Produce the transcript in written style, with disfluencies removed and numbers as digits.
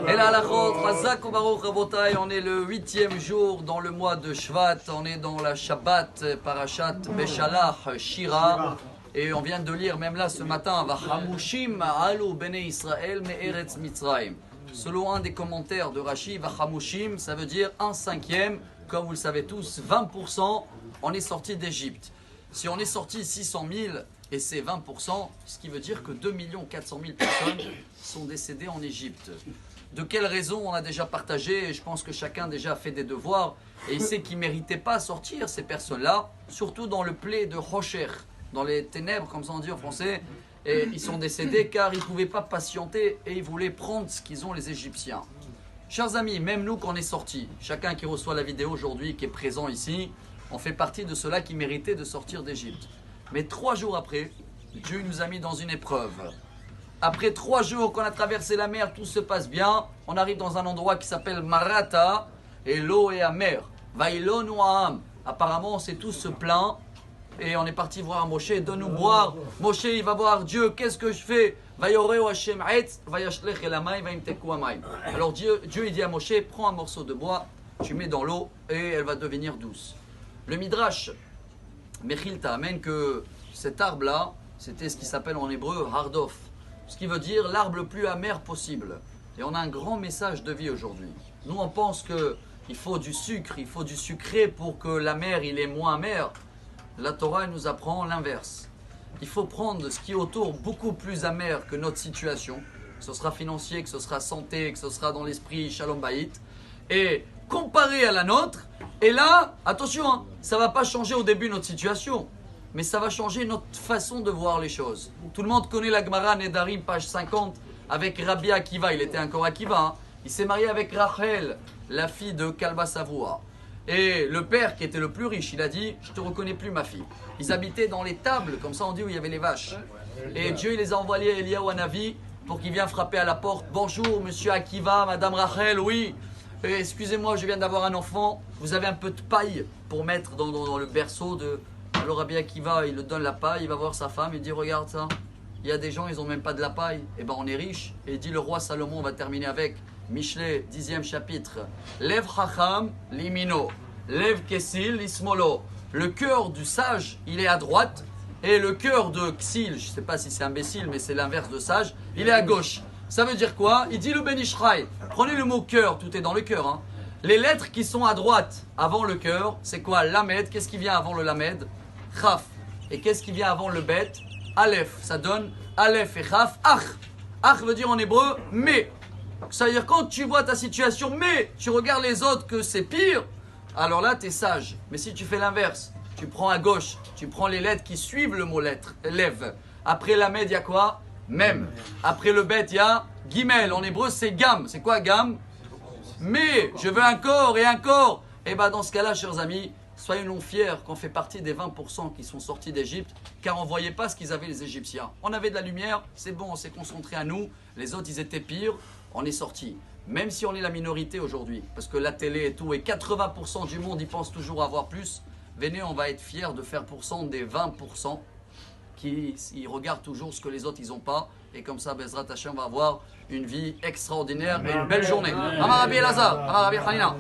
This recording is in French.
Et la halachot, Chazak ou Baruch Rabotai, on est le 8e jour dans le mois de Shvat, on est dans la Shabbat, Parashat Beshalach, Shira, et on vient de lire même là ce matin, Vachamushim alu bnei Israël me'eretz Mitzrayim. Selon un des commentaires de Rashi, Vachamushim, ça veut dire 1/5, comme vous le savez tous, 20%, on est sorti d'Égypte. Si on est sorti 600 000 et c'est 20%, ce qui veut dire que 2 400 000 personnes sont décédées en Égypte. De quelles raisons on a déjà partagé, et je pense que chacun déjà a fait des devoirs, et il sait qu'ils ne méritaient pas sortir ces personnes-là, surtout dans le play de Rocher, dans les ténèbres, comme ça on dit en français, et ils sont décédés car ils ne pouvaient pas patienter et ils voulaient prendre ce qu'ils ont les Égyptiens. Chers amis, même nous quand on est sortis, chacun qui reçoit la vidéo aujourd'hui, qui est présent ici, on fait partie de ceux-là qui méritaient de sortir d'Égypte. Mais 3 jours après, Dieu nous a mis dans une épreuve. Après 3 jours qu'on a traversé la mer, tout se passe bien. On arrive dans un endroit qui s'appelle Marata, et l'eau est amère. Vaïlon ou Aham. Apparemment, on s'est tous se plaint. Et on est parti voir Moshe, donne-nous boire. Moshe, il va voir Dieu, qu'est-ce que je fais? Alors Dieu il dit à Moshe, prends un morceau de bois, tu mets dans l'eau et elle va devenir douce. Le Midrash, Mechilta, amène que cet arbre-là, c'était ce qui s'appelle en hébreu Hardof, ce qui veut dire l'arbre le plus amer possible. Et on a un grand message de vie aujourd'hui. Nous, on pense qu'il faut du sucre, il faut du sucré pour que l'amer, il est moins amer. La Torah elle nous apprend l'inverse. Il faut prendre ce qui est autour beaucoup plus amer que notre situation, que ce sera financier, que ce sera santé, que ce sera dans l'esprit Shalom Bayit, et comparer à la nôtre. Et là, attention, hein, ça ne va pas changer au début notre situation, mais ça va changer notre façon de voir les choses. Tout le monde connaît la Gemara Nedarim, page 50, avec Rabbi Akiva, il était encore Akiva, hein. Il s'est marié avec Rachel, la fille de Kalba Savoua. Et le père, qui était le plus riche, il a dit, je ne te reconnais plus ma fille. Ils habitaient dans les tables, comme ça on dit, où il y avait les vaches. Et Dieu, il les a envoyés à Eliyahu Hanavi pour qu'il vienne frapper à la porte. Bonjour, monsieur Akiva, madame Rachel, oui. Excusez-moi, je viens d'avoir un enfant. Vous avez un peu de paille pour mettre dans le berceau de... Alors Rabbi Akiva, il le donne la paille, il va voir sa femme, il dit, regarde ça. Il y a des gens, ils n'ont même pas de la paille. Eh bien, on est riche. Et il dit, le roi Salomon, on va terminer avec... Michelet, 10e chapitre. Lev Chacham limino, Lev Kessil lismolo. Le cœur du sage, il est à droite, et le cœur de Ksil, je ne sais pas si c'est imbécile, mais c'est l'inverse de sage, il est à gauche. Ça veut dire quoi? Il dit le Ben Ishraï. Prenez le mot cœur, tout est dans le cœur. Hein. Les lettres qui sont à droite, avant le cœur, c'est quoi? Lamed. Qu'est-ce qui vient avant le Lamed? Chaf. Et qu'est-ce qui vient avant le Bet? Aleph. Ça donne Aleph et Chaf. Ach. Ach veut dire en hébreu mais. Ça veut dire quand tu vois ta situation, mais tu regardes les autres que c'est pire, alors là tu es sage. Mais si tu fais l'inverse, tu prends à gauche, tu prends les lettres qui suivent le mot lettre, lève. Après la med, il y a quoi? Même. Après le bet, il y a gimel. En hébreu, c'est gam. C'est quoi gam? Mais je veux un corps et un corps. Et bien dans ce cas-là, chers amis, soyons fiers qu'on fait partie des 20% qui sont sortis d'Égypte, car on ne voyait pas ce qu'ils avaient les Égyptiens. On avait de la lumière, c'est bon, on s'est concentré à nous. Les autres, ils étaient pires. On est sorti, même si on est la minorité aujourd'hui, parce que la télé et tout, et 80% du monde, ils pensent toujours avoir plus. Venez, on va être fiers de faire % des 20% qui ils regardent toujours ce que les autres, ils n'ont pas. Et comme ça, Bezrat Hashem va avoir une vie extraordinaire et une belle journée. Amar Rabbi Elazar, Amar Rabbi Hanina.